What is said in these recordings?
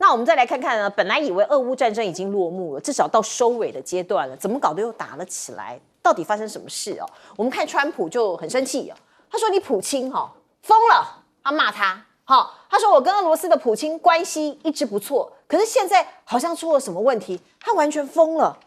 那我们再来看看呢，本来以为俄乌战争已经落幕了，至少到收尾的阶段了，怎么搞得又打了起来？到底发生什么事哦？我们看川普就很生气哦，他说你普京疯了，他骂他。他说我跟俄罗斯的普京关系一直不错，可是现在好像出了什么问题，他完全疯了。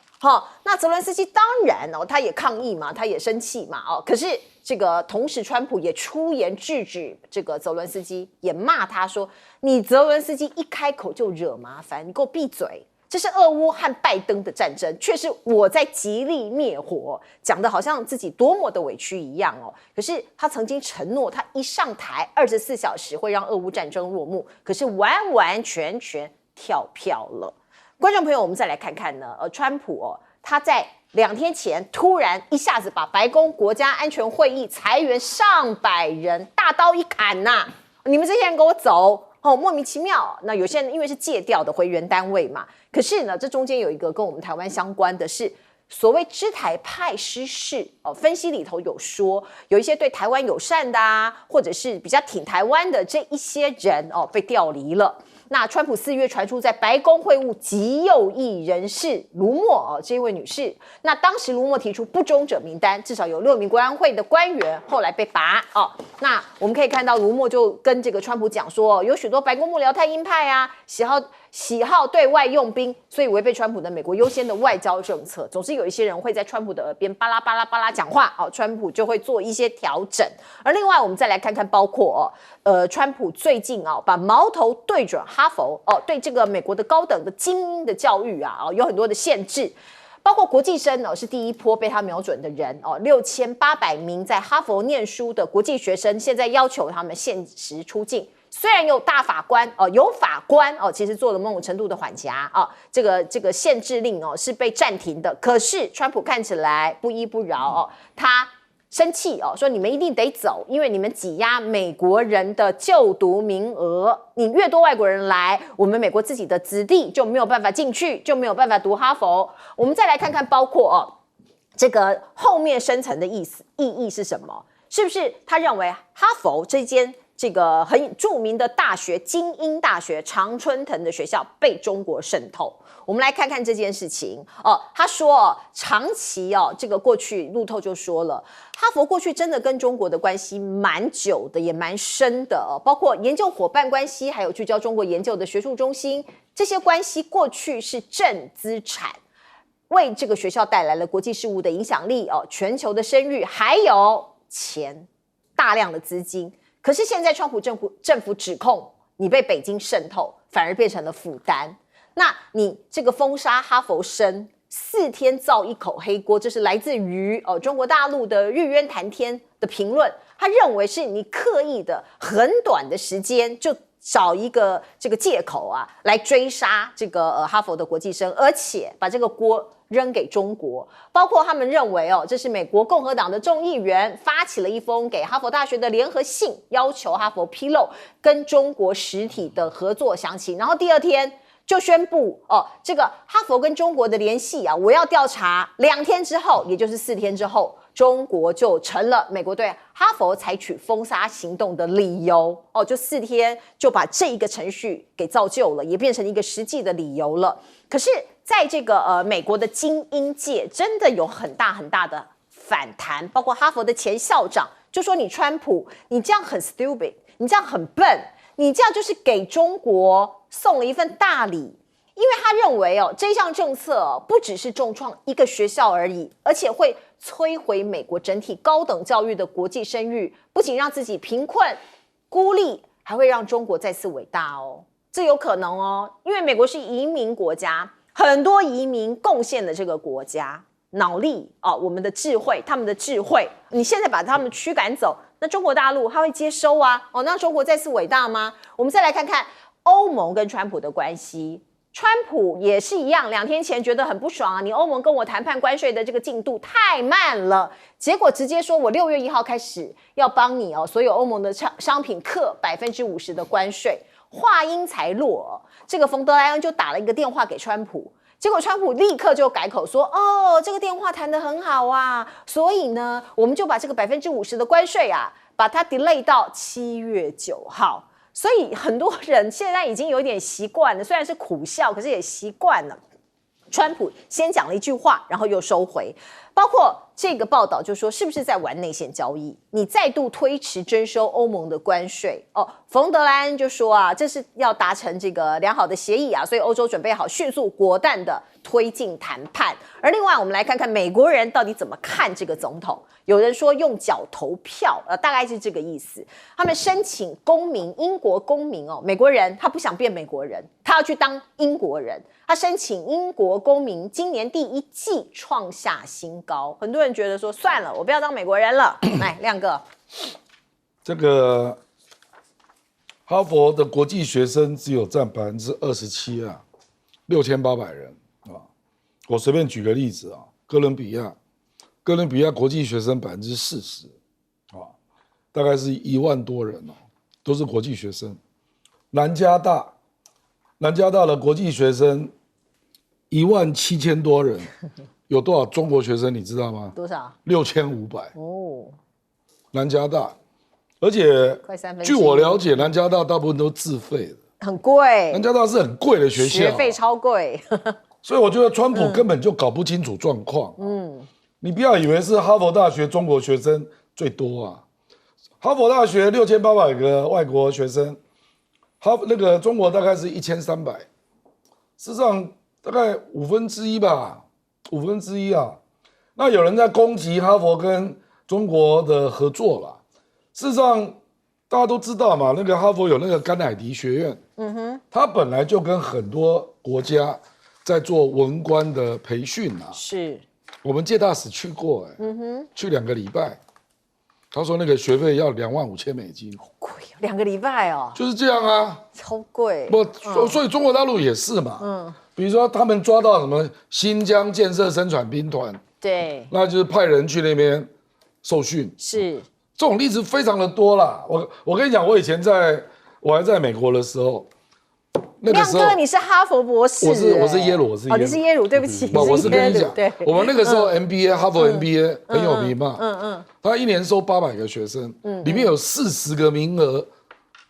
那泽伦斯基当然他也抗议嘛，他也生气嘛，可是这个同时川普也出言制止这个泽伦斯基，也骂他说你泽伦斯基一开口就惹麻烦，你给我闭嘴。这是俄乌和拜登的战争，却是我在极力灭火，讲的好像自己多么的委屈一样哦。可是他曾经承诺，他一上台24小时会让俄乌战争落幕，可是完完全全跳票了。观众朋友，我们再来看看呢，川普他在2天前突然一下子把白宫国家安全会议裁员上百人，大刀一砍呐！你们这些人给我走！莫名其妙。那有些人因为是借调的回原单位嘛，可是呢，这中间有一个跟我们台湾相关的是所谓知台派失势分析里头有说，有一些对台湾友善的或者是比较挺台湾的这一些人被调离了。那川普4月传出在白宫会晤极右翼人士卢默这一位女士，那当时卢默提出不忠者名单，至少有6名国安会的官员后来被拔那我们可以看到卢默就跟这个川普讲说，有许多白宫幕僚太鹰派喜好对外用兵，所以违背川普的美国优先的外交政策。总是有一些人会在川普的耳边巴拉巴拉巴拉讲话川普就会做一些调整。而另外我们再来看看，包括川普最近把矛头对准哈佛对这个美国的高等的精英的教育有很多的限制，包括国际生是第一波被他瞄准的人6800名在哈佛念书的国际学生，现在要求他们限时出境。虽然有大法官有法官其实做了某种程度的缓颊这个限制令是被暂停的，可是川普看起来不依不饶他生气说你们一定得走，因为你们挤压美国人的就读名额，你越多外国人来，我们美国自己的子弟就没有办法进去，就没有办法读哈佛。我们再来看看，包括这个后面深层的意义是什么？是不是他认为哈佛这间这个很著名的大学精英大学常春藤的学校被中国渗透？我们来看看这件事情他说长期这个过去路透就说了，哈佛过去真的跟中国的关系蛮久的，也蛮深的包括研究伙伴关系，还有聚焦中国研究的学术中心，这些关系过去是正资产，为这个学校带来了国际事务的影响力全球的声誉，还有钱，大量的资金。可是现在川普政府指控你被北京渗透，反而变成了负担。那你这个封杀哈佛生4天造一口黑锅，这是来自于中国大陆的日渊谈天的评论，他认为是你刻意的很短的时间就找一个这个借口来追杀这个哈佛的国际生，而且把这个锅扔给中国。包括他们认为这是美国共和党的众议员发起了一封给哈佛大学的联合信，要求哈佛披露跟中国实体的合作详情，然后第2天就宣布这个哈佛跟中国的联系我要调查。2天之后，也就是4天之后，中国就成了美国对哈佛采取封杀行动的理由就4天就把这一个程序给造就了，也变成一个实际的理由了。可是在这个美国的精英界真的有很大很大的反弹，包括哈佛的前校长就说，你川普你这样很 stupid， 你这样很笨，你这样就是给中国送了一份大礼。因为他认为这项政策不只是重创一个学校而已，而且会摧毁美国整体高等教育的国际声誉，不仅让自己贫困孤立，还会让中国再次伟大这有可能因为美国是移民国家，很多移民贡献了这个国家脑力我们的智慧，他们的智慧，你现在把他们驱赶走，那中国大陆他会接收那中国再次伟大吗？我们再来看看欧盟跟川普的关系。川普也是一样，2天前觉得很不爽你欧盟跟我谈判关税的这个进度太慢了，结果直接说我6月1号开始要帮你所有欧盟的商品课50%的关税。话音才落这个冯德莱恩就打了一个电话给川普，结果川普立刻就改口说这个电话谈得很好所以呢我们就把这个50%的关税把它 delay 到7月9号。所以很多人现在已经有点习惯了，虽然是苦笑，可是也习惯了。川普先讲了一句话，然后又收回，包括这个报道就说是不是在玩内线交易？你再度推迟征收欧盟的关税哦。冯德莱恩就说啊，这是要达成这个良好的协议啊，所以欧洲准备好迅速果断的推进谈判。而另外，我们来看看美国人到底怎么看这个总统。有人说用脚投票，大概是这个意思。他们申请公民，英国公民哦，美国人他不想变美国人，他要去当英国人。他申请英国公民，今年第1季创下新高。很多人觉得说算了，我不要当美国人了。来，亮哥，这个哈佛的国际学生只有占27%啊，6800人啊。我随便举个例子啊，哥伦比亚国际学生40%啊，大概是1万多人哦，都是国际学生。南加大的国际学生17000多人，有多少中国学生你知道吗？多少？6500哦，南加大，而且快1/3。据我了解，南加大大部分都自费的，很贵。南加大是很贵的学校，学费超贵。所以我觉得川普根本就搞不清楚状况。你不要以为是哈佛大学中国学生最多啊，哈佛大学6800个外国学生，那个中国大概是1300，事实上大概1/5吧，1/5啊。那有人在攻击哈佛跟中国的合作啦，事实上大家都知道嘛，那个哈佛有那个甘乃迪学院，它本来就跟很多国家在做文官的培训啊。是，我们介大使去过，去2个礼拜，他说那个学费要25000美金，好贵哦，2个礼拜哦，就是这样啊，超贵。所以中国大陆也是嘛，比如说他们抓到什么新疆建设生产兵团，对，那就是派人去那边受训，是这种例子非常的多啦。我跟你讲，我以前我还在美国的时候，那个时候亮哥，你是哈佛博士，我是耶鲁，哦，你是耶鲁，对不起，不，我是跟你讲，对，我们那个时候 MBA 哈佛 MBA 很有名嘛，他1年收800个学生，里面有40个名额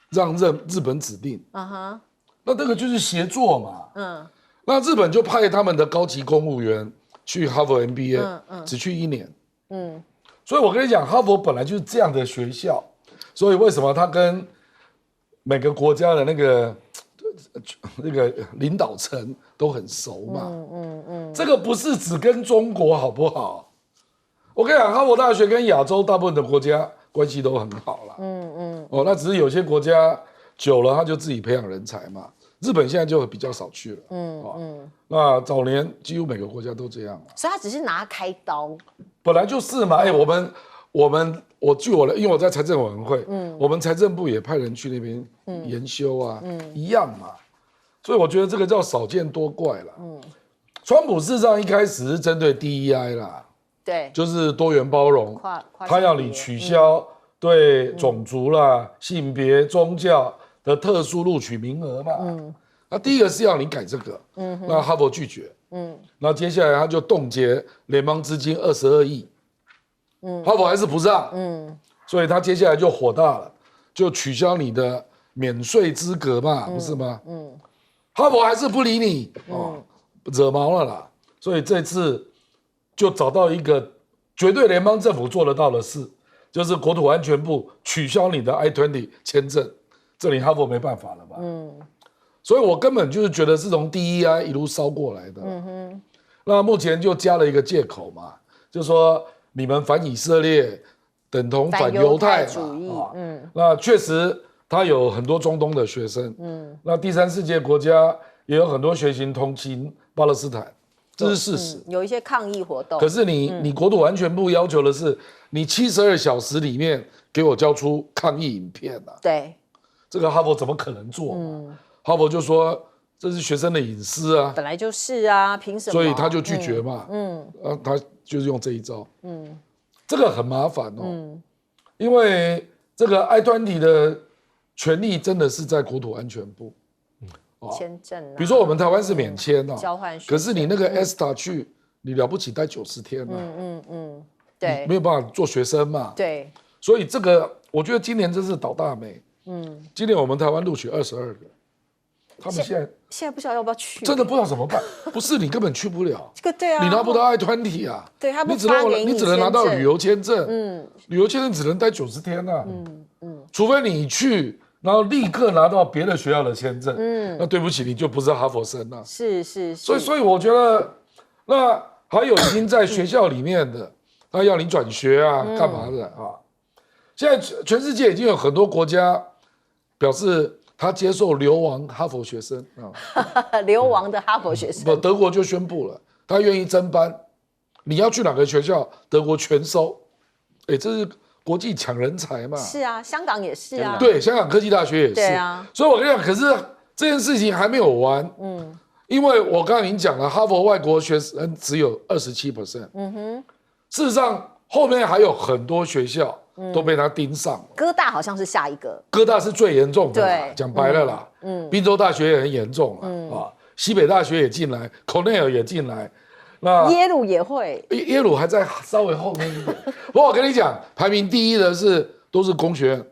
让日本指定，那这个就是协作嘛，那日本就派他们的高级公务员去哈佛 MBA，只去1年，所以我跟你讲，哈佛本来就是这样的学校，所以为什么他跟每个国家的那个领导层都很熟嘛，这个不是只跟中国好不好？我跟你讲，哈佛大学跟亚洲大部分的国家关系都很好啦，那只是有些国家久了他就自己培养人才嘛，日本现在就比较少去了，那早年几乎每个国家都这样，所以他只是拿开刀，本来就是嘛，因为我在财政委员会，我们财政部也派人去那边研修啊，一样嘛，所以我觉得这个叫少见多怪啦。川普事实上一开始是针对 DEI 啦，对，就是多元包容，他要你取消对种族啦、性别、宗教的特殊录取名额嘛。那第一个是要你改这个，那哈佛拒绝，那接下来他就冻结联邦资金22亿。哈佛还是不让，所以他接下来就火大了，就取消你的免税资格嘛，不是吗？哈佛还是不理你，惹毛了啦，所以这次就找到一个绝对联邦政府做得到的事，就是国土安全部取消你的 I-20 签证，这里哈佛没办法了吧？所以我根本就是觉得是从 DEI 一路烧过来的，那目前就加了一个借口嘛，就说你们反以色列等同反犹太主义，那确实他有很多中东的学生，那第三世界国家也有很多学行同情巴勒斯坦，这是事实，有一些抗议活动。可是你国土安全部要求的是，你72小时里面给我交出抗议影片啊，对，这个哈佛怎么可能做嘛？哈佛就说这是学生的隐私啊，本来就是啊，凭什么？所以他就拒绝嘛，他就是用这一招，这个很麻烦哦，因为这个 I-20 的权利真的是在国土安全部，签证啊，比如说我们台湾是免签哦，交换学生，可是你那个 ESTA 去，你了不起待90天啊，对，没有办法做学生嘛，对，所以这个我觉得今年真是倒大霉，今年我们台湾录取22个，他们现在不知道要不要去，真的不知道怎么办。不是你根本去不了，这个对啊，你拿不到I-20啊，对，他不你只能拿到旅游签证，旅游签证只能待90天啊，除非你去，然后立刻拿到别的学校的签证，那对不起，你就不是哈佛生了。是，所以我觉得，那还有已经在学校里面的，他要你转学啊，干嘛的啊？现在全世界已经有很多国家表示他接受流亡哈佛学生啊，流亡的哈佛学生。不，德国就宣布了，他愿意增班，你要去哪个学校，德国全收。哎，这是国际抢人才嘛？是啊，香港也是啊。对，香港科技大学也是。对啊。所以我跟你讲，可是这件事情还没有完。因为我刚才已经讲了，哈佛外国学生只有27%。事实上，后面还有很多学校都被他盯上了。哥大好像是下一个。哥大是最严重的啦，对，讲白了啦。宾州大学也很严重了啊，西北大学也进来 ，Cornell 也进来。那耶鲁也会，耶鲁还在稍微后面一点。不过我跟你讲，排名第一的都是工学院。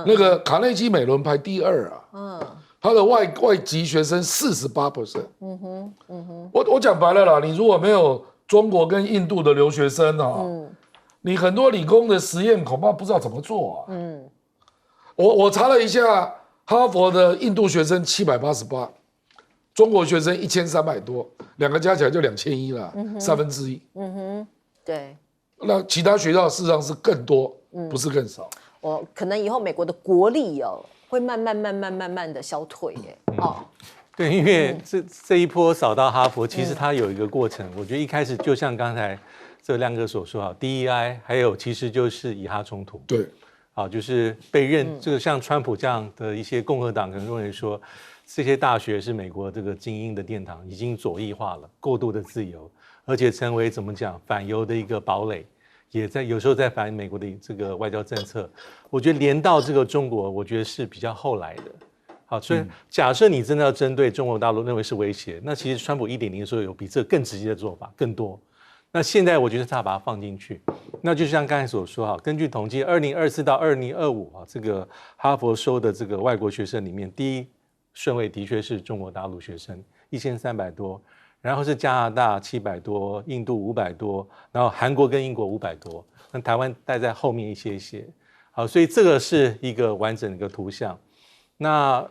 那个卡内基美伦排第2啊。他的外籍学生48%。我讲白了啦，你如果没有中国跟印度的留学生啊，你很多理工的实验恐怕不知道怎么做啊。我查了一下，哈佛的印度学生788，中国学生1300多，两个加起来就2100了，1/3。对。那其他学校事实上是更多，不是更少。可能以后美国的国力会慢慢的消退耶。对，因为这一波扫到哈佛，其实它有一个过程。我觉得一开始就像刚才这亮哥所说DEI， 还有其实就是以哈冲突。对，就是被这个像川普这样的一些共和党可能认为说，这些大学是美国这个精英的殿堂，已经左翼化了，过度的自由，而且成为怎么讲反犹的一个堡垒。也有时候在反映美国的这个外交政策，我觉得连到这个中国，我觉得是比较后来的。好，所以假设你真的要针对中国大陆认为是威胁，那其实川普1.0的时候有比这更直接的做法更多。那现在我觉得他把它放进去，那就像刚才所说根据统计，2024到2025这个哈佛收的这个外国学生里面，第一顺位的确是中国大陆学生1300多。然后是加拿大700多，印度500多，然后韩国跟英国500多，那台湾带在后面一些。好，所以这个是一个完整的一个图像。那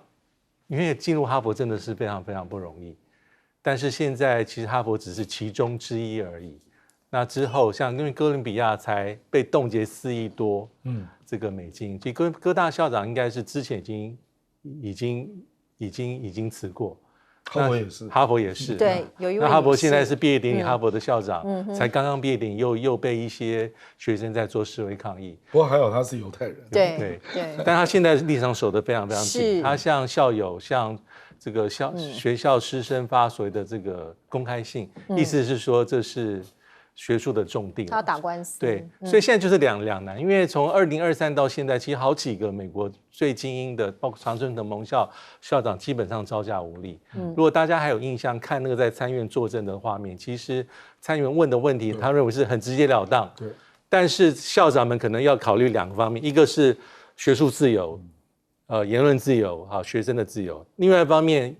因为进入哈佛真的是非常非常不容易，但是现在其实哈佛只是其中之一而已。那之后像因为哥伦比亚才被冻结4亿多，这个美金，所以哥大校长应该是之前已经辞过。哈佛也是，对，有一位。那哈佛现在是毕业典礼，哈佛的校长才刚刚毕业典礼，又被一些学生在做示威抗议。不过还好他是犹太人，对，但他现在立场守得非常非常紧，他向校友、向这个学校师生发所谓的这个公开信，意思是说这是学术的重地，他要打官司。对，所以现在就是两难，因为从2023到现在，其实好几个美国最精英的，包括常春藤盟校校长基本上招架无力。如果大家还有印象，看那个在参院作证的画面，其实参议员问的问题，他认为是很直截了当。对，但是校长们可能要考虑2个方面，一个是学术自由，言论自由，学生的自由；另外一方面，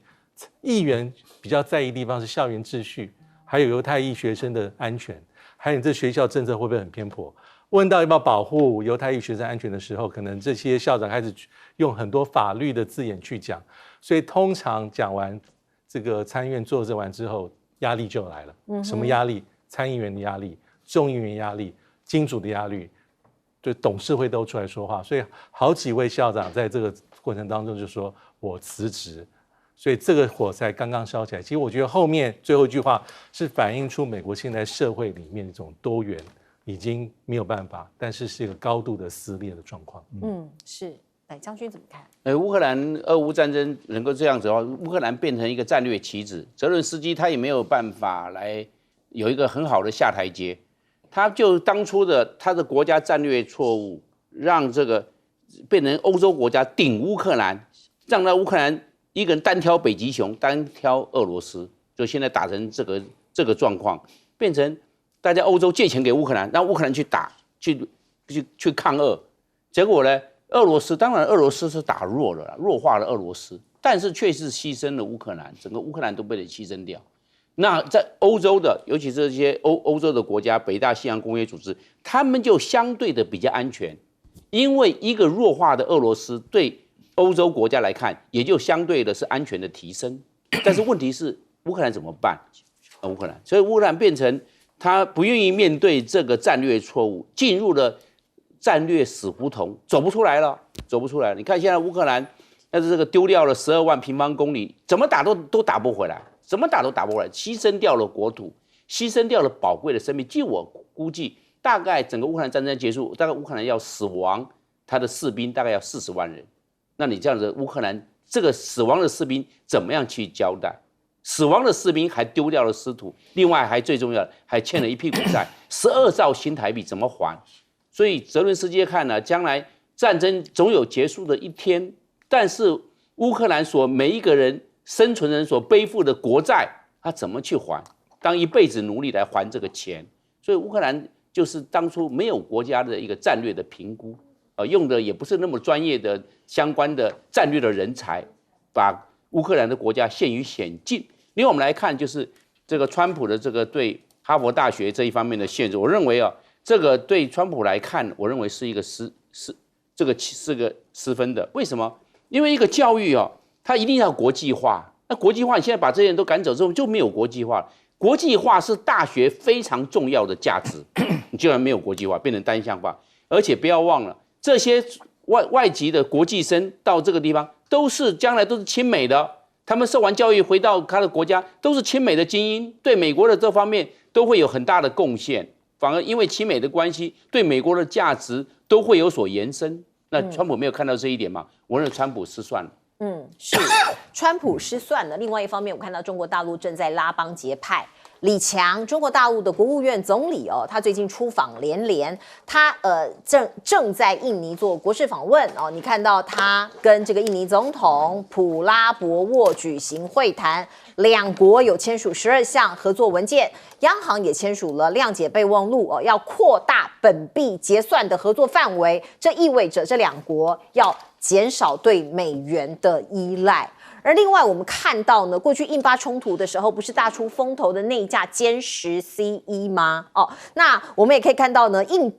议员比较在意的地方是校园秩序，还有犹太裔学生的安全。还有你这学校政策会不会很偏颇？问到要不要保护犹太裔学生安全的时候，可能这些校长开始用很多法律的字眼去讲，所以通常讲完这个参议院作证完之后，压力就来了。什么压力？参议员的压力、众议员压力、金主的压力，就董事会都出来说话，所以好几位校长在这个过程当中就说我辞职。所以这个火才刚刚烧起来。其实我觉得后面最后一句话是反映出美国现在社会里面一种多元已经没有办法，但是是一个高度的撕裂的状况。是。来，将军怎么看？乌克兰俄乌战争能够这样子的话，乌克兰变成一个战略棋子，泽伦斯基他也没有办法来有一个很好的下台阶。他就当初的他的国家战略错误，让这个变成欧洲国家顶乌克兰，让那乌克兰一个人单挑北极熊，单挑俄罗斯，就现在打成这个状况，变成大家欧洲借钱给乌克兰，让乌克兰去打，去抗俄，结果呢，俄罗斯当然俄罗斯是打弱了，弱化了俄罗斯，但是却是牺牲了乌克兰，整个乌克兰都被人牺牲掉。那在欧洲的，尤其是这些欧洲的国家，北大西洋公约组织，他们就相对的比较安全，因为一个弱化的俄罗斯对欧洲国家来看，也就相对的是安全的提升。但是问题是乌克兰怎么办？乌克兰，所以乌克兰变成他不愿意面对这个战略错误，进入了战略死胡同，走不出来了，走不出来。你看现在乌克兰，但是这个丢掉了12万平方公里，怎么打都打不回来，怎么打都打不回来，牺牲掉了国土，牺牲掉了宝贵的生命。据我估计，大概整个乌克兰战争结束，大概乌克兰要死亡，他的士兵大概要40万人。那你这样子，乌克兰这个死亡的士兵怎么样去交代？死亡的士兵还丢掉了尸土，另外还最重要的还欠了一屁股债，12兆新台币怎么还？所以泽伦斯基看呢，将来战争总有结束的一天，但是乌克兰每一个人生存人所背负的国债，他怎么去还？当一辈子奴隶来还这个钱，所以乌克兰就是当初没有国家的一个战略的评估，用的也不是那么专业的相关的战略的人才，把乌克兰的国家陷于险境。另外我们来看，就是这个川普的这个对哈佛大学这一方面的限制，我认为这个对川普来看，我认为是一个失分的。为什么？因为一个教育它一定要国际化。那国际化，你现在把这些人都赶走之后，就没有国际化了。国际化是大学非常重要的价值，你居然没有国际化，变成单向化。而且不要忘了，这些外籍的国际生到这个地方，将来都是亲美的。他们受完教育回到他的国家，都是亲美的精英，对美国的这方面都会有很大的贡献。反而因为亲美的关系，对美国的价值都会有所延伸。那川普没有看到这一点吗？我认为川普失算了。是川普失算了。另外一方面，我看到中国大陆正在拉帮结派。李强，中国大陆的国务院总理他最近出访连连，他正在印尼做国事访问你看到他跟这个印尼总统普拉博沃举行会谈，两国有签署12项合作文件，央行也签署了谅解备忘录要扩大本币结算的合作范围，这意味着这两国要减少对美元的依赖。而另外我们看到呢，过去印巴冲突的时候，不是大出风头的那一架歼10 C1 吗？那我们也可以看到呢，印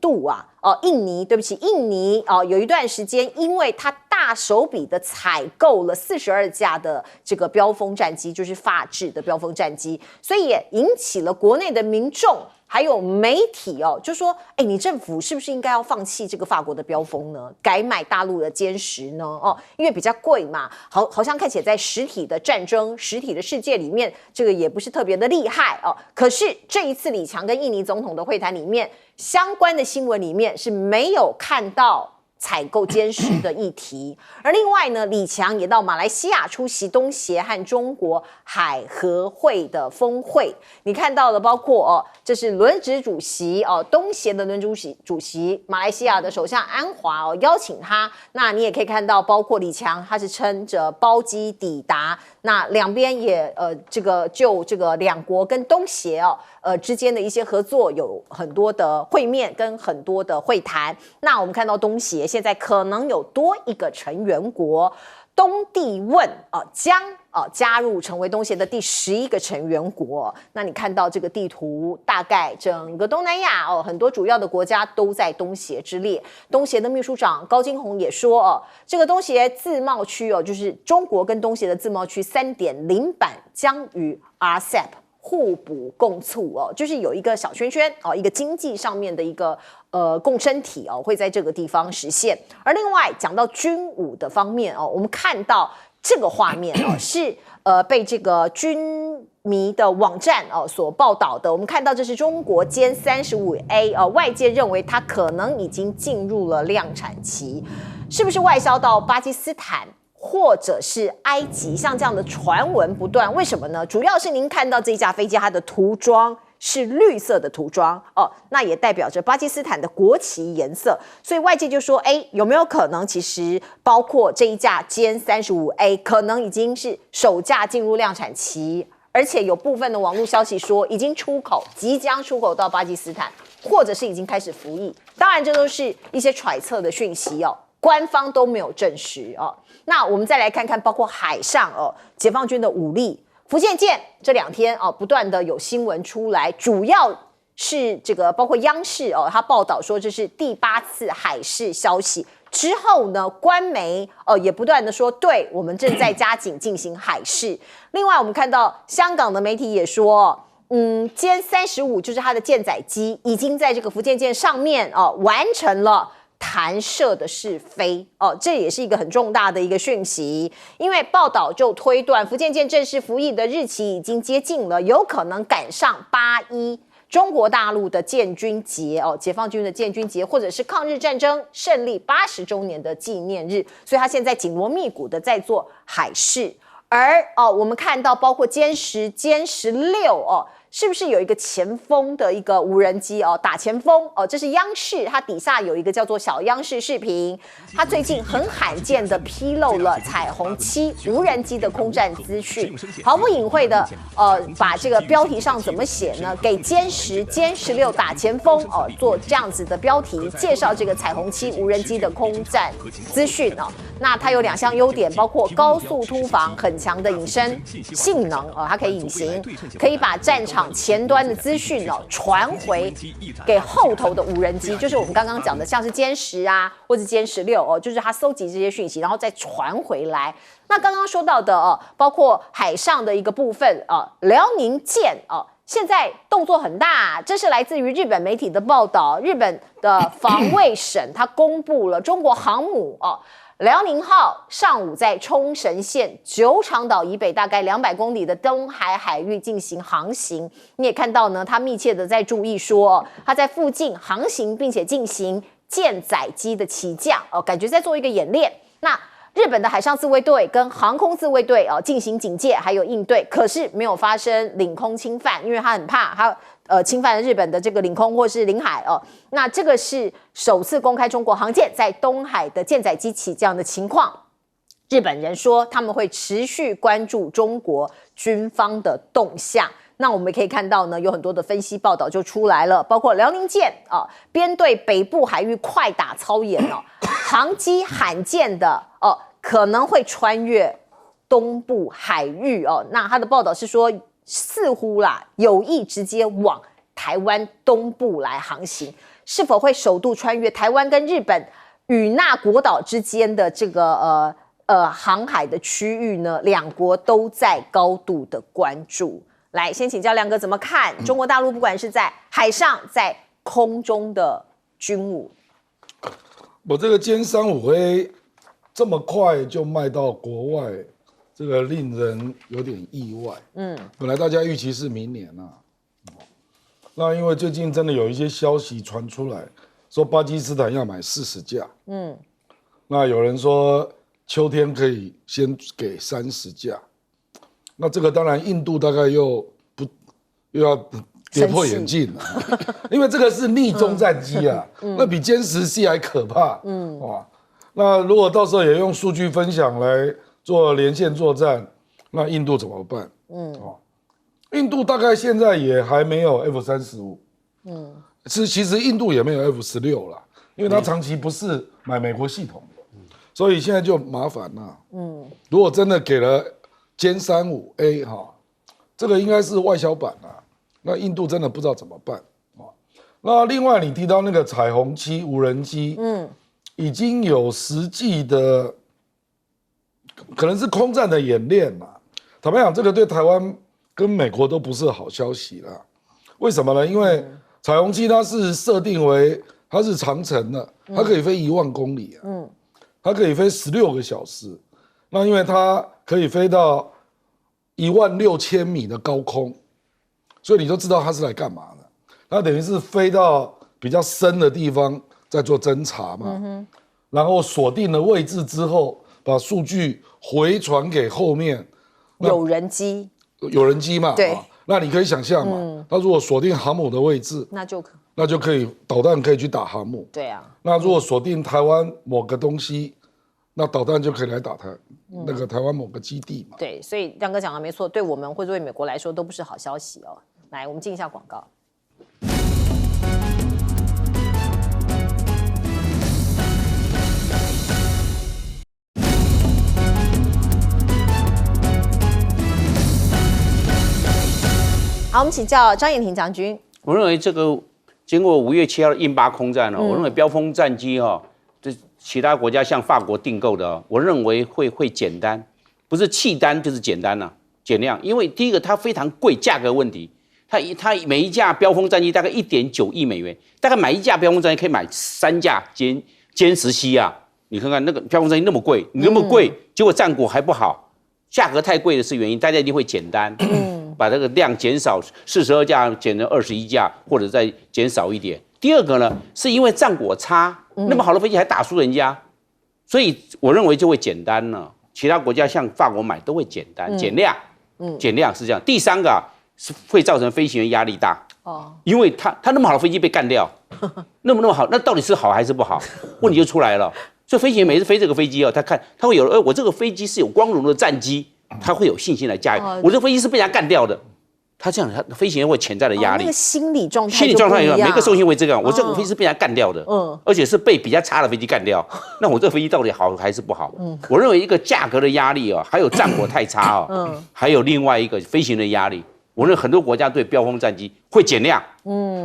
尼有一段时间，因为它大手笔的采购了42架的这个标风战机，就是法制的标风战机，所以也引起了国内的民众还有媒体就说，你政府是不是应该要放弃这个法国的标风呢？改买大陆的歼10呢？因为比较贵嘛，好像看起来在实体的战争、实体的世界里面，这个也不是特别的厉害可是这一次李强跟印尼总统的会谈里面，相关的新闻里面是没有看到采购歼10的议题。而另外呢，李强也到马来西亚出席东协和中国海合会的峰会。你看到的包括这是轮值主席东协的轮值主席马来西亚的首相安华邀请他。那你也可以看到，包括李强他是撑着包机抵达。那两边也就这个两国跟东协之间的一些合作有很多的会面跟很多的会谈。那我们看到东协现在可能有多一个成员国，东帝汶将加入成为东协的第11个成员国。那你看到这个地图，大概整个东南亚很多主要的国家都在东协之列。东协的秘书长高金洪也说这个东协自贸区就是中国跟东协的自贸区3.0版将与 RCEP 互补共促就是有一个小圈圈一个经济上面的一个共生体会在这个地方实现。而另外讲到军武的方面我们看到这个画面是被这个军迷的网站所报道的。我们看到这是中国歼35A外界认为它可能已经进入了量产期，是不是外销到巴基斯坦或者是埃及？像这样的传闻不断，为什么呢？主要是您看到这架飞机它的涂装是绿色的涂装那也代表着巴基斯坦的国旗颜色，所以外界就说有没有可能其实包括这一架歼35A 可能已经是首架进入量产期，而且有部分的网络消息说已经即将出口到巴基斯坦，或者是已经开始服役。当然这都是一些揣测的讯息官方都没有证实哦。那我们再来看看，包括海上哦，解放军的武力，福建舰这2天哦，不断的有新闻出来，主要是这个包括央视哦，他报道说这是第8次海事消息。之后呢，官媒也不断的说，对我们正在加紧进行海事。另外，我们看到香港的媒体也说，歼35就是它的舰载机已经在这个福建舰上面完成了弹射的试飞这也是一个很重大的一个讯息，因为报道就推断福建舰正式服役的日期已经接近了，有可能赶上8·1。中国大陆的建军节解放军的建军节，或者是抗日战争胜利80周年的纪念日，所以他现在紧锣密鼓的在做海事。而我们看到包括歼10、歼16是不是有一个前锋的一个无人机打前锋这是央视，它底下有一个叫做小央视视频，它最近很罕见的披露了彩虹7无人机的空战资讯，毫不隐晦的把这个标题上怎么写呢？给歼10、歼16打前锋做这样子的标题，介绍这个彩虹7无人机的空战资讯那它有2项优点，包括高速突防、很强的隐身性能它可以隐形，可以把战场前端的资讯传回给后头的无人机，就是我们刚刚讲的，像是歼10啊，或者歼16就是它搜集这些讯息，然后再传回来。那刚刚说到的包括海上的一个部分辽宁舰现在动作很大，这是来自于日本媒体的报道。日本的防卫省它公布了中国航母辽宁号上午在冲绳县九场岛以北大概200公里的东海海域进行航行。你也看到呢，他密切的在注意说，他在附近航行，并且进行舰载机的起降感觉在做一个演练。那日本的海上自卫队跟航空自卫队进行警戒还有应对，可是没有发生领空侵犯，因为他很怕他侵犯了日本的这个领空或是领海那这个是首次公开中国航舰在东海的舰载机起降的情况。日本人说他们会持续关注中国军方的动向。那我们可以看到呢，有很多的分析报道就出来了，包括辽宁舰编队北部海域快打操演航机罕见的可能会穿越东部海域那他的报道是说，似乎有意直接往台湾东部来航行，是否会首度穿越台湾跟日本与那国岛之间的这个航海的区域呢？两国都在高度的关注。来，先请教亮哥怎么看中国大陆不管是在海上、在空中的军武？我这个歼35A这么快就卖到国外，这个令人有点意外。本来大家预期是明年那因为最近真的有一些消息传出来，说巴基斯坦要买40架。那有人说秋天可以先给30架。那这个当然，印度大概又要跌破眼镜了，因为这个是逆中战机那比歼10C还可怕。那如果到时候也用数据分享来做连线作战，那印度怎么办？印度大概现在也还没有 F-35，其实印度也没有 F-16啦，因为它长期不是买美国系统的，所以现在就麻烦了。如果真的给了歼35A 这个应该是外销版那印度真的不知道怎么办那另外你提到那个彩虹7无人机，已经有实际的可能是空战的演练坦白讲，这个对台湾跟美国都不是好消息啦。为什么呢？因为彩虹7它是设定为它是长程的，它可以飞1万公里它可以飞16个小时。那因为它可以飞到16000米的高空，所以你就知道它是来干嘛的。它等于是飞到比较深的地方在做侦查嘛，然后锁定了位置之后，把数据回传给后面有人机嘛，对，那你可以想象嘛，它如果锁定航母的位置，那就可以导弹可以去打航母，对啊。那如果锁定台湾某个东西，那导弹就可以来打那个台湾某个基地嘛。对，所以亮哥讲的没错，对我们或者对美国来说都不是好消息来，我们进一下广告。好，我们请教张延廷将军。我认为这个经过5月7号的印巴空战我认为标风战机这其他国家向法国订购的我认为会简单，不是契单就是简单减量。因为第一个它非常贵，价格问题，它每一架标风战机大概1.9亿美元，大概买一架标风战机可以买3架歼十七你看看那个标风战机那么贵，你那么贵，结果战果还不好，价格太贵的是原因，大家一定会简单，把这个量减少，42架减成21架，或者再减少一点。第二个呢，是因为战果差，那么好的飞机还打输人家，所以我认为就会简单了。其他国家向法国买都会简单，减量，减量是这样。第三个是会造成飞行员压力大，因为他那么好的飞机被干掉，那么好，那到底是好还是不好？问题就出来了。所以飞行员每次飞这个飞机他会有我这个飞机是有光荣的战机，他会有信心来加油。我这个飞机是被人家干掉的，他这样飞行员会潜在的压力。那个心理状态，每个受训会这样。我这个飞机是被人家干掉的，而且是被比较差的飞机干掉。那我这个飞机到底好还是不好？我认为一个价格的压力还有战果太差还有另外一个飞行的压力。我认为很多国家对标风战机会减量，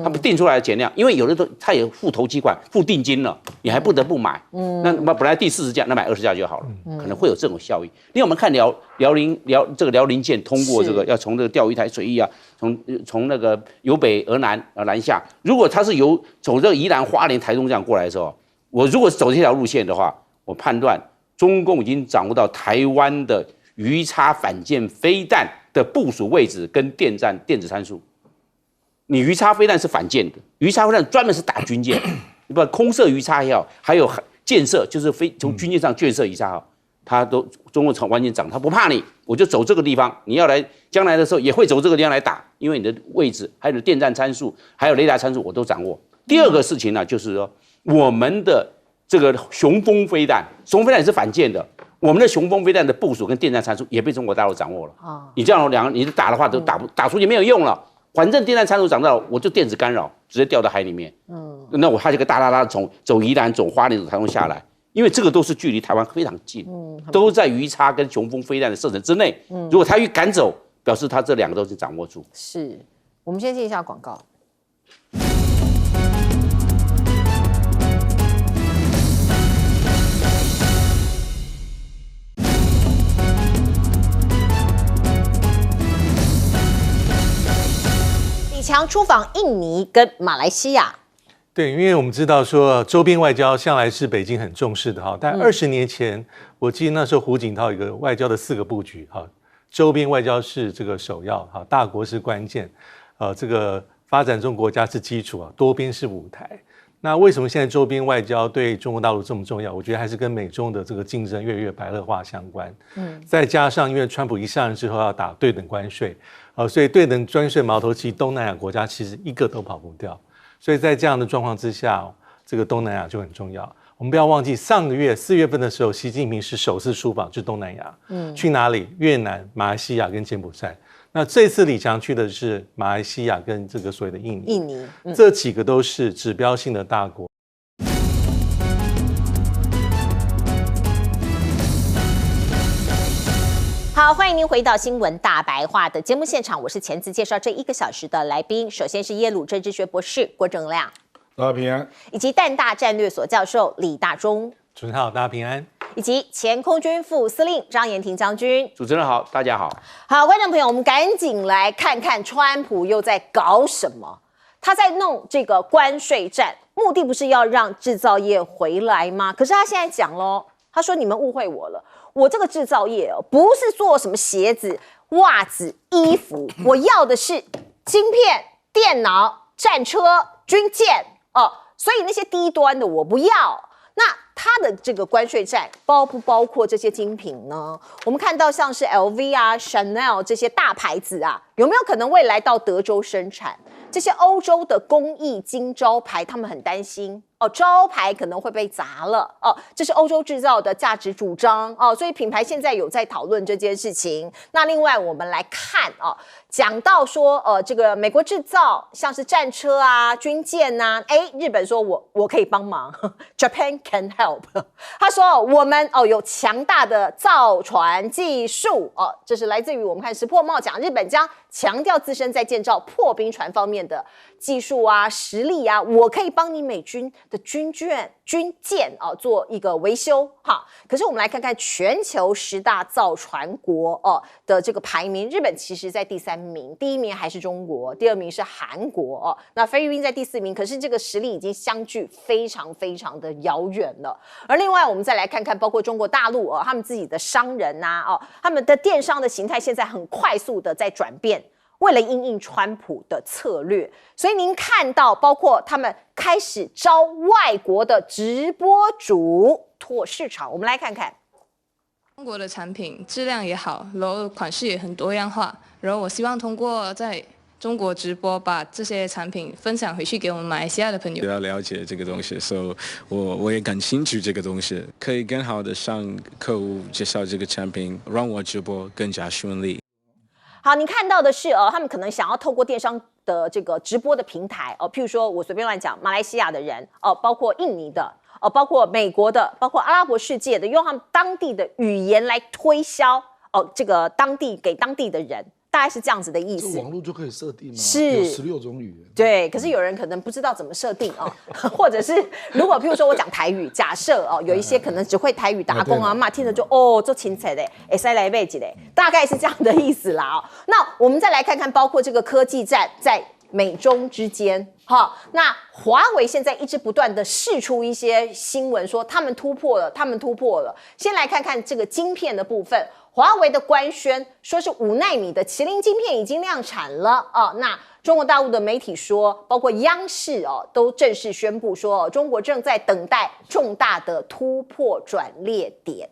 他们定出来的减量，因为有的都他也付头期款、付定金了，你还不得不买，那本来第40架，那买20架就好了，可能会有这种效益。另外我们看辽宁舰通过这个要从这个钓鱼台水域从那个由北而南南下，如果他是走这个宜兰、花莲、台中这样过来的时候，我如果是走这条路线的话，我判断中共已经掌握到台湾的鱼叉反舰飞弹的部署位置跟电子参数。你鱼叉飞弹是反舰的，鱼叉飞弹专门是打军舰，不空射鱼叉也好，还有箭射，就是从军舰上箭射鱼叉好，他都中共完全掌，他不怕你，我就走这个地方，你要来将来的时候也会走这个地方来打，因为你的位置还有电站参数，还有雷达参数我都掌握。第二个事情呢，就是说我们的这个雄风飞弹也是反舰的。我们的雄风飞弹的部署跟电站参数也被中国大陆掌握了你这样你打的话都打出去没有用了，反正电站参数掌到我就电子干扰，直接掉到海里面。那我还有个大拉走宜兰、走花莲、走台中下来，因为这个都是距离台湾非常近，都在鱼叉跟雄风飞弹的射程之内。如果他一赶走，表示他这2个都是掌握住。是，我们先进一下广告。李强出访印尼跟马来西亚。对，因为我们知道说周边外交向来是北京很重视的但20年前，我记得那时候胡锦涛有个外交的4个布局周边外交是这个首要大国是关键，这个发展中国家是基础多边是舞台。那为什么现在周边外交对中国大陆这么重要？我觉得还是跟美中的这个竞争越来越白热化相关。再加上因为川普一上任之后要打对等关税，所以对等关税矛头其实东南亚国家其实一个都跑不掉。所以在这样的状况之下，这个东南亚就很重要。我们不要忘记上个月4月份的时候，习近平是首次出访，就是东南亚。去哪里？越南、马来西亚跟柬埔寨。那这次李强去的是马来西亚跟这个所谓的印尼，这几个都是指标性的大国。好，欢迎您回到新闻大白话的节目现场，我是前次介绍这1个小时的来宾，首先是耶鲁政治学博士郭正亮，大家平安，以及淡大战略所教授李大中，主持人好，大家平安，以及前空军副司令张延廷将军。主持人好，大家好。好，观众朋友，我们赶紧来看看川普又在搞什么。他在弄这个关税战，目的不是要让制造业回来吗？可是他现在讲咯，他说你们误会我了，我这个制造业不是做什么鞋子、袜子、衣服，我要的是晶片、电脑、战车、军舰所以那些低端的我不要。那它的这个关税战包不包括这些精品呢？我们看到像是 LV 啊、Chanel 这些大牌子有没有可能未来到德州生产？这些欧洲的工艺金招牌，他们很担心招牌可能会被砸了这是欧洲制造的价值主张所以品牌现在有在讨论这件事情。那另外我们来看讲到说这个美国制造像是战车啊、军舰啊，日本说我可以帮忙，Japan can help 他说我们有强大的造船技术这是来自于我们看石破茂讲日本将强调自身在建造破冰船方面的技术啊、实力啊，我可以帮你美军的军舰啊做一个维修哈。可是我们来看看全球10大造船国的这个排名，日本其实在第3名，第1名还是中国，第2名是韩国哦。那菲律宾在第4名，可是这个实力已经相距非常非常的遥远了。而另外我们再来看看，包括中国大陆他们自己的商人呐他们的电商的形态现在很快速的在转变。为了因应川普的策略，所以您看到包括他们开始招外国的直播主拓市场，我们来看看。中国的产品质量也好，然后款式也很多样化，然后我希望通过在中国直播把这些产品分享回去给我们马来西亚的朋友。要了解这个东西，所以我也感兴趣这个东西，可以更好的向客户介绍这个产品，让我直播更加顺利。好，你看到的是他们可能想要透过电商的这个直播的平台譬如说我随便乱讲，马来西亚的人包括印尼的包括美国的，包括阿拉伯世界的，用他们当地的语言来推销这个给当地的人。大概是这样子的意思。这网络就可以设定吗？是有16种语言。对，可是有人可能不知道怎么设定或者是如果譬如说我讲台语，假设有一些可能只会台语打工嘛，听着就做清楚的，会使来背的，大概是这样的意思啦那我们再来看看，包括这个科技战在美中之间。那华为现在一直不断的释出一些新闻，说他们突破了。先来看看这个晶片的部分。华为的官宣说是5奈米的麒麟晶片已经量产了那中国大陆的媒体说，包括央视都正式宣布说，中国正在等待重大的突破转捩点。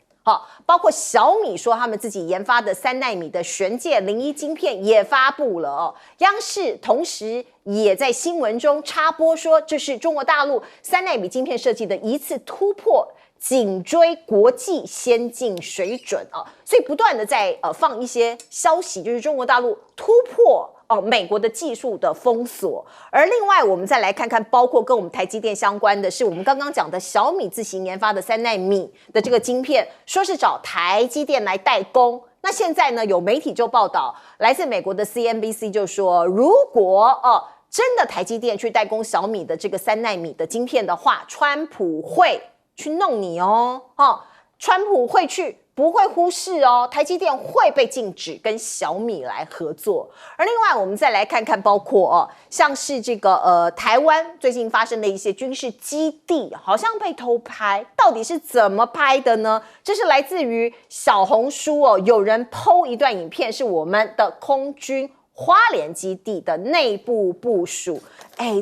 包括小米说他们自己研发的3奈米的玄界01晶片也发布了央视同时也在新闻中插播说，这是中国大陆3奈米晶片设计的一次突破，紧追国际先进水准所以不断的在放一些消息，就是中国大陆突破美国的技术的封锁。而另外我们再来看看，包括跟我们台积电相关的是我们刚刚讲的小米自行研发的3奈米的这个晶片，说是找台积电来代工。那现在呢，有媒体就报道，来自美国的 CNBC 就说，如果真的台积电去代工小米的这个3奈米的晶片的话，川普会去弄你川普会去不会忽视台积电会被禁止跟小米来合作。而另外我们再来看看，包括像是这个台湾最近发生的一些军事基地好像被偷拍，到底是怎么拍的呢？这是来自于小红书有人 po 一段影片，是我们的空军花莲基地的内部部署。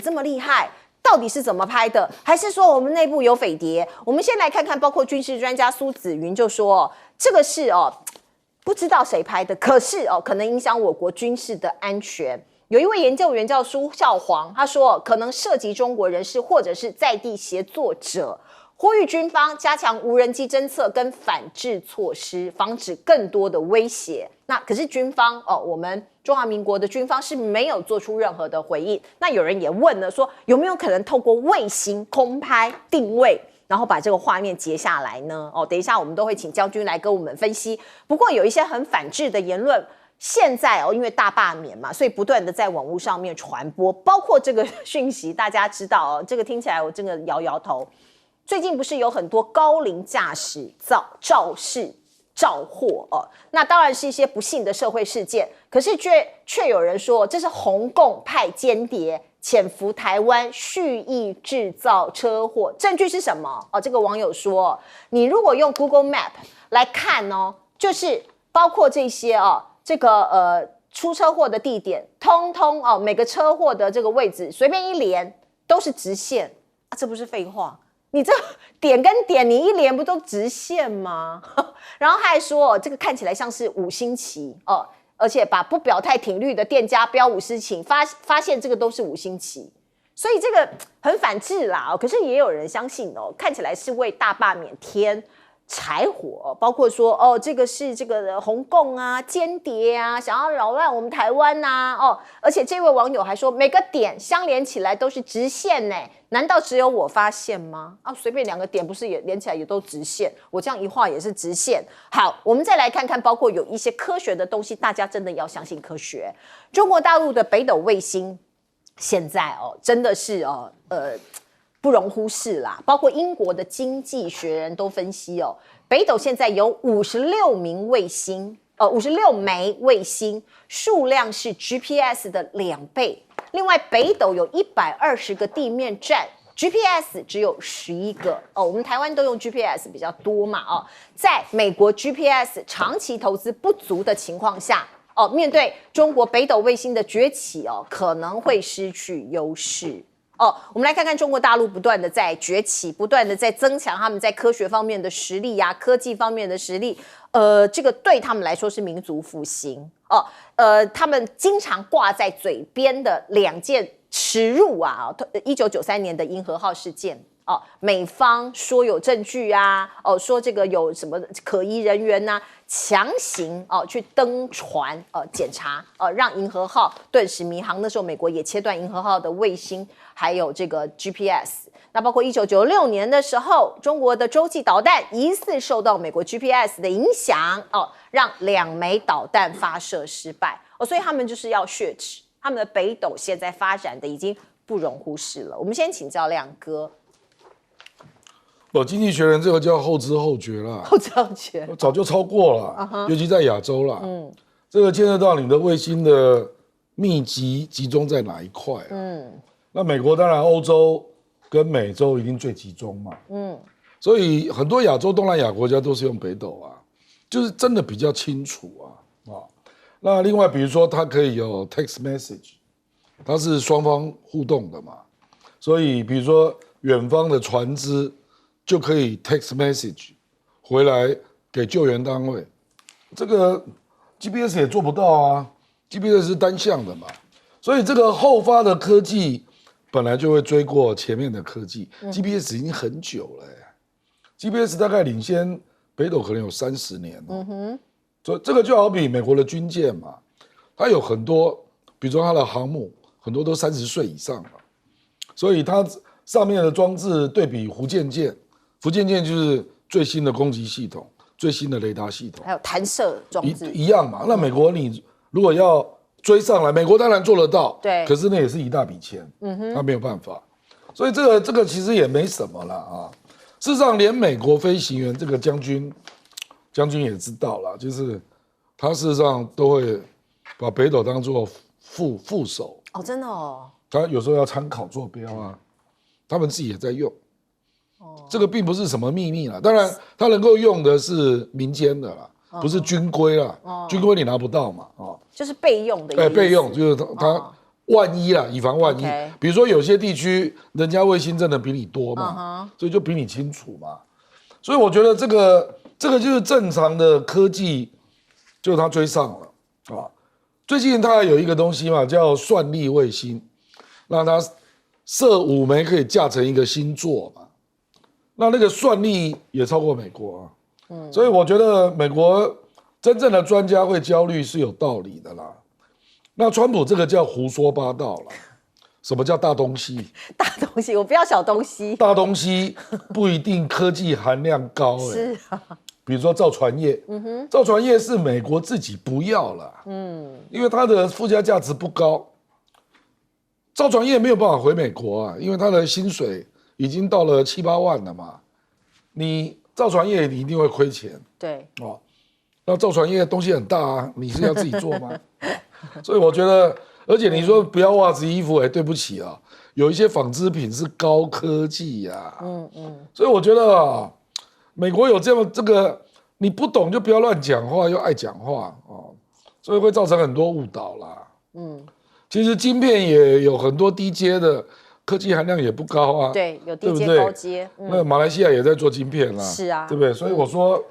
这么厉害，到底是怎么拍的？还是说我们内部有匪谍？我们先来看看，包括军事专家苏紫云就说，这个是不知道谁拍的，可是可能影响我国军事的安全。有一位研究员叫苏孝煌，他说可能涉及中国人士或者是在地协作者，呼吁军方加强无人机侦测跟反制措施，防止更多的威胁。那可是军方我们中华民国的军方是没有做出任何的回应。那有人也问了，说有没有可能透过卫星空拍定位，然后把这个画面截下来呢？等一下我们都会请将军来跟我们分析。不过有一些很反制的言论，现在因为大罢免嘛，所以不断的在网络上面传播，包括这个讯息，大家知道这个听起来我真的摇摇头。最近不是有很多高龄驾驶肇事肇祸那当然是一些不幸的社会事件，可是却有人说这是洪共派间谍潜伏台湾，蓄意制造车祸。证据是什么这个网友说，你如果用 Google Map 来看就是包括这些这个出车祸的地点，通通每个车祸的这个位置随便一连都是直线这不是废话？你这点跟点，你一连不都直线吗？然后他还说，这个看起来像是5星旗而且把不表态挺绿的店家标5星旗，发现这个都是5星旗，所以这个很反制啦。可是也有人相信看起来是为大罢免天柴火，包括说哦，这个是这个红共啊、间谍啊，想要扰乱我们台湾呐、哦，而且这位网友还说，每个点相连起来都是直线呢，难道只有我发现吗？啊，随便2个点不是也连起来也都直线？我这样一画也是直线。好，我们再来看看，包括有一些科学的东西，大家真的要相信科学。中国大陆的北斗卫星现在真的是不容忽视啦，包括英国的经济学人都分析北斗现在有56名卫星，56枚卫星，数量是 GPS 的2倍。另外，北斗有120个地面站，GPS 只有11个我们台湾都用 GPS 比较多嘛在美国 GPS 长期投资不足的情况下面对中国北斗卫星的崛起可能会失去优势。我们来看看中国大陆不断的在崛起，不断的在增强他们在科学方面的实力呀，科技方面的实力。这个对他们来说是民族复兴他们经常挂在嘴边的2件耻辱啊，1993年的银河号事件。美方说有证据啊，说这个有什么可疑人员呐、强行去登船检查让银河号顿时迷航。那时候美国也切断银河号的卫星，还有这个 GPS。那包括1996年的时候，中国的洲际导弹疑似受到美国 GPS 的影响让2枚导弹发射失败所以他们就是要雪耻。他们的北斗现在发展的已经不容忽视了。我们先请教亮哥。经济学人这个叫后知后觉啦，后知后觉，早就超过了尤其在亚洲啦。这个牵涉到你的卫星的密集集中在哪一块那美国当然欧洲跟美洲一定最集中嘛所以很多亚洲东南亚国家都是用北斗就是真的比较清楚那另外比如说它可以有 text message， 它是双方互动的嘛，所以比如说远方的船只就可以 text message 回来给救援单位，这个 GPS 也做不到GPS 是单向的嘛，所以这个后发的科技本来就会追过前面的科技GPS 已经很久了GPS 大概领先北斗可能有30年所以这个就好比美国的军舰嘛，它有很多，比如说它的航母很多都30岁以上了，所以它上面的装置对比福建舰就是最新的攻击系统，最新的雷达系统，还有弹射装置一样嘛。那美国你如果要追上来，美国当然做得到，对，可是那也是一大笔钱，他没有办法。所以这个其实也没什么啦事实上，连美国飞行员这个将军也知道啦，就是他事实上都会把北斗当作副手真的他有时候要参考坐标他们自己也在用。这个并不是什么秘密啦，当然他能够用的是民间的啦，不是军规啦，军规你拿不到嘛，就是备用的意思。备用就是他万一啦，以防万一。比如说有些地区人家卫星真的比你多嘛，所以就比你清楚嘛。所以我觉得这个就是正常的科技，就他追上了最近他还有一个东西嘛，叫算力卫星，让它射5枚可以架成一个星座嘛。那个算力也超过美国所以我觉得美国真正的专家会焦虑是有道理的啦。那川普这个叫胡说八道啦。什么叫大东西？大东西，我不要小东西。大东西不一定科技含量高是比如说造船业，造船业是美国自己不要了，因为它的附加价值不高，造船业没有办法回美国因为它的薪水已经到了7、8万了嘛，你造船业你一定会亏钱，对那造船业东西很大你是要自己做吗？所以我觉得，而且你说不要袜子衣服，对不起有一些纺织品是高科技所以我觉得美国有这个你不懂就不要乱讲话，又爱讲话所以会造成很多误导啦。其实晶片也有很多低阶的，科技含量也不高对，有低阶对不对？高阶。那马来西亚也在做晶片是对不对？所以我说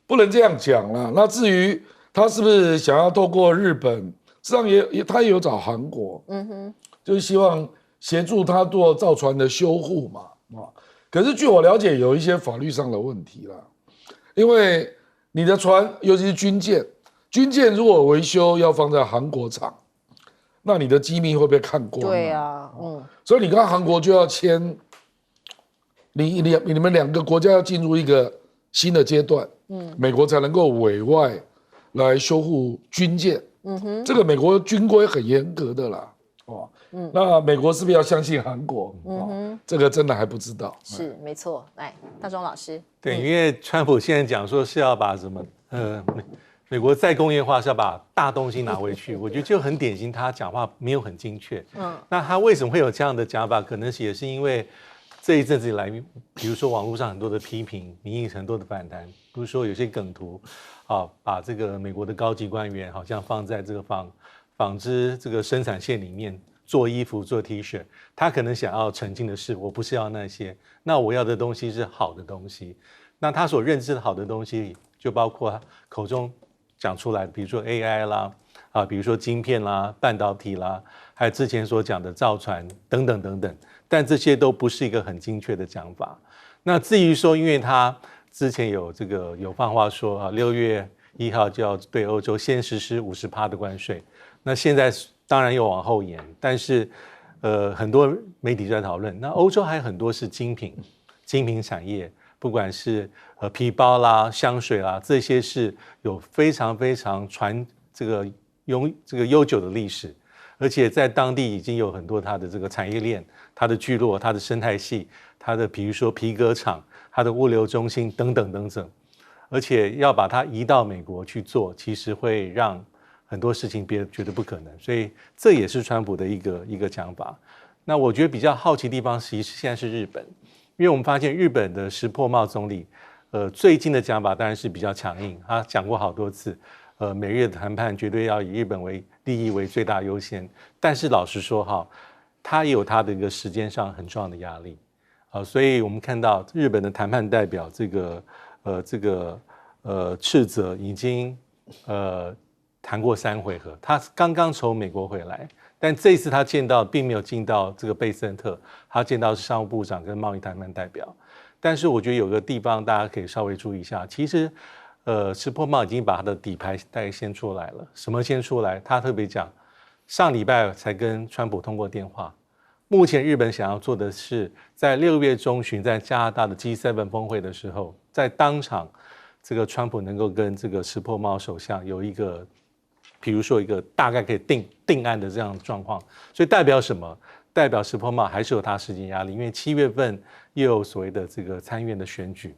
不能这样讲啦。那至于他是不是想要透过日本，实际上他也有找韩国，就是希望协助他做造船的修护嘛可是据我了解，有一些法律上的问题啦，因为你的船，尤其是军舰，军舰如果维修要放在韩国厂，那你的机密会被看光。对啊，所以你跟韩国就要签，你们两个国家要进入一个新的阶段，美国才能够委外来修护军舰。这个美国军规很严格的啦，那美国是不是要相信韩国？这个真的还不知道。是没错。来，大中老师，对，因为川普现在讲说是要把什么美国再工业化是要把大东西拿回去，我觉得就很典型，他讲话没有很精确。那他为什么会有这样的讲法？可能也是因为这一阵子以来，比如说网络上很多的批评，民意很多的反弹，比如说有些梗图把这个美国的高级官员好像放在这个纺织这个生产线里面做衣服做 T 恤，他可能想要澄清的是，我不是要那些，那我要的东西是好的东西。那他所认知的好的东西，就包括他口中讲出来，比如说 AI 啦，比如说晶片啦、半导体啦，还有之前所讲的造船等等等等，但这些都不是一个很精确的讲法。那至于说，因为他之前有放话说6月1号就要对欧洲先实施50%的关税，那现在当然又往后延，但是很多媒体在讨论，那欧洲还有很多是精品产业，不管是皮包啦、香水啦，这些是有非常非常这个悠久的历史，而且在当地已经有很多它的这个产业链、它的聚落、它的生态系、它的比如说皮革厂、它的物流中心等等等等，而且要把它移到美国去做，其实会让很多事情别人觉得不可能，所以这也是川普的一个讲法。那我觉得比较好奇的地方，其实现在是日本，因为我们发现日本的石破茂总理，最近的讲法当然是比较强硬，他讲过好多次，美日的谈判绝对要以日本利益为最大优先。但是老实说他也有他的一个时间上很重要的压力，所以我们看到日本的谈判代表斥责已经谈过3回合，他刚刚从美国回来，但这一次他并没有进到这个贝森特，他见到是商务部长跟贸易谈判代表。但是我觉得有个地方大家可以稍微注意一下，其实石破茂已经把他的底牌带先出来了。什么先出来？他特别讲，上礼拜才跟川普通过电话。目前日本想要做的是，在6月中旬在加拿大的 G7 峰会的时候，在当场这个川普能够跟这个石破茂首相有一个，比如说一个大概可以定案的这样的状况。所以代表什么？代表石破茂还是有他时间压力，因为7月份又有所谓的这个参议院的选举。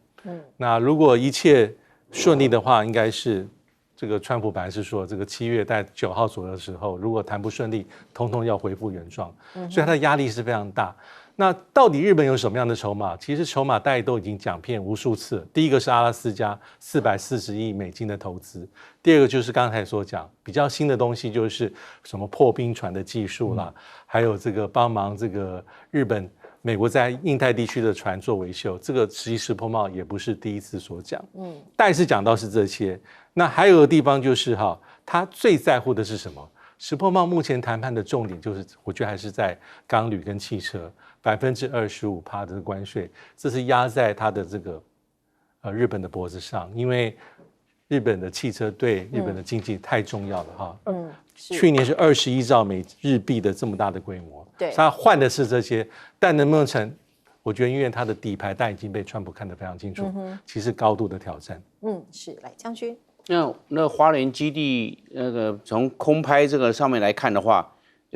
那如果一切顺利的话，应该是这个川普本来是说这个7月在9号左右的时候，如果谈不顺利，统统要恢复原状，所以他的压力是非常大。那到底日本有什么样的筹码？其实筹码大家都已经讲遍无数次。第一个是阿拉斯加440亿美金的投资，第二个就是刚才所讲比较新的东西，就是什么破冰船的技术啦，还有这个帮忙这个美国在印太地区的船做维修，这个实际石破茂也不是第一次所讲。但是讲到是这些，那还有个地方就是他最在乎的是什么？石破茂目前谈判的重点就是，我觉得还是在钢铝跟汽车25%的关税，这是压在他的这个日本的脖子上，因为日本的汽车对日本的经济太重要了去年是21兆日币的这么大的规模，对，他换的是这些，但能不能成？我觉得因为他的底牌但已经被川普看得非常清楚，其实高度的挑战。是来将军。那花莲基地从空拍这个上面来看的话，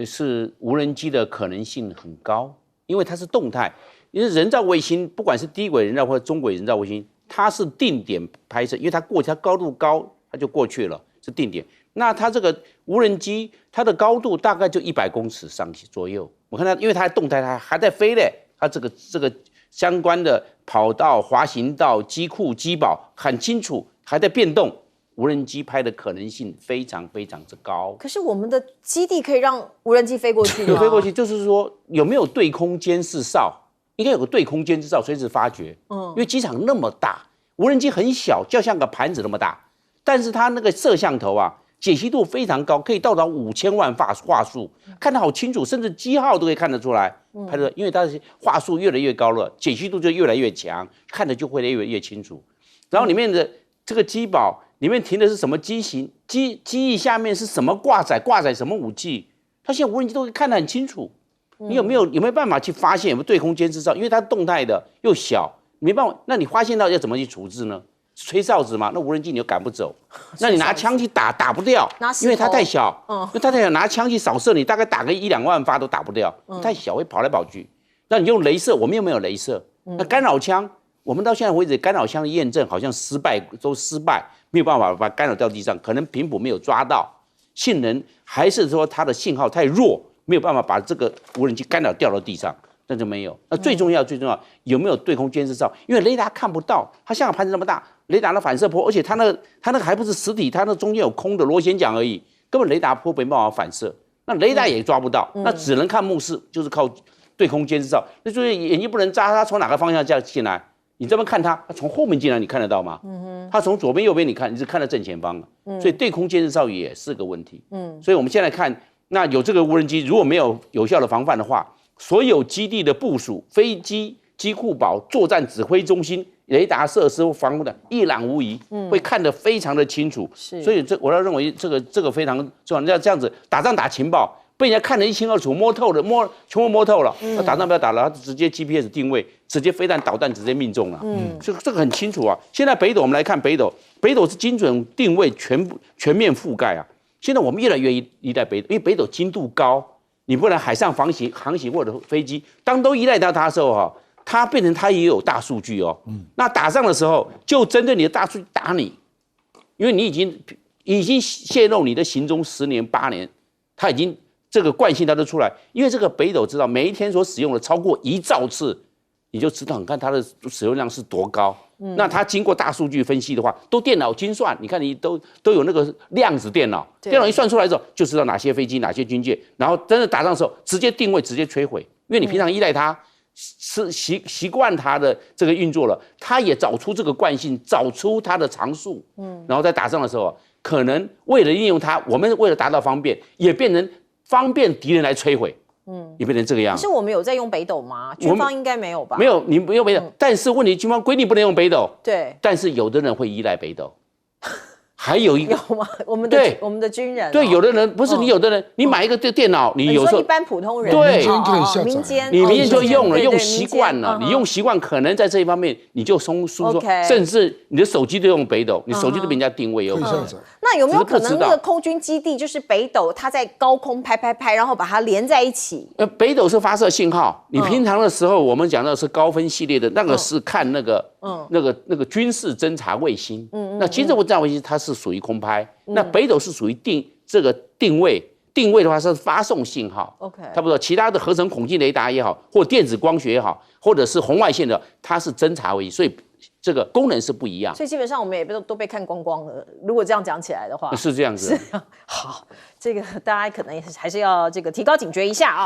是无人机的可能性很高，因为它是动态。因为人造卫星，不管是低轨人造或者中轨人造卫星，它是定点拍摄，因为它高度高，它就过去了，是定点。那它这个无人机，它的高度大概就100公尺左右。我看它，因为它动态，它还在飞嘞，它这个相关的跑道、滑行道、机库、机堡很清楚，还在变动。无人机拍的可能性非常非常之高。可是我们的基地可以让无人机飞过去吗？有飞过去，就是说有没有对空监视哨？应该有个对空监视哨，随时发觉。因为机场那么大，无人机很小，就像个盘子那么大，但是它那个摄像头解析度非常高，可以到达5000万画素，看得好清楚，甚至机号都可以看得出来。拍的，因为它的画素越来越高了，解析度就越来越强，看的就会越来越清楚。然后里面的这个机保里面停的是什么机型，机翼下面是什么挂载什么武器，它现在无人机都可以看得很清楚。你有没有办法去发现有没有对空监视罩？因为它动态的又小，没办法。那你发现到要怎么去处置呢？吹哨子嘛，那无人机你又赶不走。那你拿枪去打不掉，因为它太小。因为它太小，拿枪去扫射你，大概打个1-2万发都打不掉，太小会跑来跑去。那你用雷射，我们又没有雷射。那干扰枪，我们到现在为止干扰枪的验证好像都失败，没有办法把干扰掉地上，可能频谱没有抓到，性能还是说它的信号太弱。没有办法把这个无人机干扰掉到地上，那就没有。那最重要有没有对空监视罩？因为雷达看不到，它香港盘子那么大，雷达的反射波，而且它那个还不是实体，它那中间有空的螺旋桨而已，根本雷达波没办法反射，那雷达也抓不到，那只能看目视，就是靠对空监视罩。那就是眼睛不能眨，它从哪个方向进来？你这么看它从后面进来，你看得到吗？它从左边右边你看，你是看到正前方所以对空监视罩也是个问题。所以我们现在看。那有这个无人机，如果没有有效的防范的话，所有基地的部署、飞机、机库堡、作战指挥中心、雷达设施或防护的一览无遗，会看得非常的清楚。所以我要认为这个非常重要。要这样子打仗打情报，被人家看得一清二楚，全部摸透了。那打仗不要打了，他直接 GPS 定位，直接飞弹导弹直接命中了。这个很清楚啊。现在北斗我们来看北斗是精准定位全面覆盖啊。现在我们越来越依赖北斗，因为北斗精度高，你不然海上航行或者飞机，当都依赖到它的时候它变成它也有大数据那打仗的时候就针对你的大数据打你，因为你已经泄露你的行踪10年8年，它已经这个惯性它都出来，因为这个北斗知道每一天所使用的超过1兆次，你就知道你看它的使用量是多高。那它经过大数据分析的话，都电脑精算，你看你都有那个量子电脑，电脑一算出来之后，就知道哪些飞机、哪些军舰，然后真的打仗的时候直接定位、直接摧毁，因为你平常依赖它，是习惯它的这个运作了，它也找出这个惯性，找出它的常数，然后在打仗的时候，可能为了利用它，我们为了达到方便，也变成方便敌人来摧毁。也变成这个样子。可是我们有在用北斗吗？军方应该没有吧？没有，你不用北斗。但是问题，军方规定不能用北斗。对。但是有的人会依赖北斗。还有一个有吗？我们的军人对，有的人不是你，有的人你买一个电脑，你有时候一般普通人对民间你民间就用了，用习惯了，你用习惯可能在这一方面你就疏说，甚至你的手机都用北斗，你手机都被人家定位有可能。那有没有可能那个空军基地就是北斗，它在高空拍，然后把它连在一起？北斗是发射信号，你平常的时候我们讲的是高分系列的那个是看那个军事侦察卫星，那军事侦察卫星它是属于空拍，那北斗是属于定位的话是发送信号，差不多。其他的合成孔径雷达也好，或电子光学也好，或者是红外线的，它是侦察卫星，所以这个功能是不一样。所以基本上我们也都被看光光了。如果这样讲起来的话，是这样子。好，这个大家可能还是要这个提高警觉一下啊。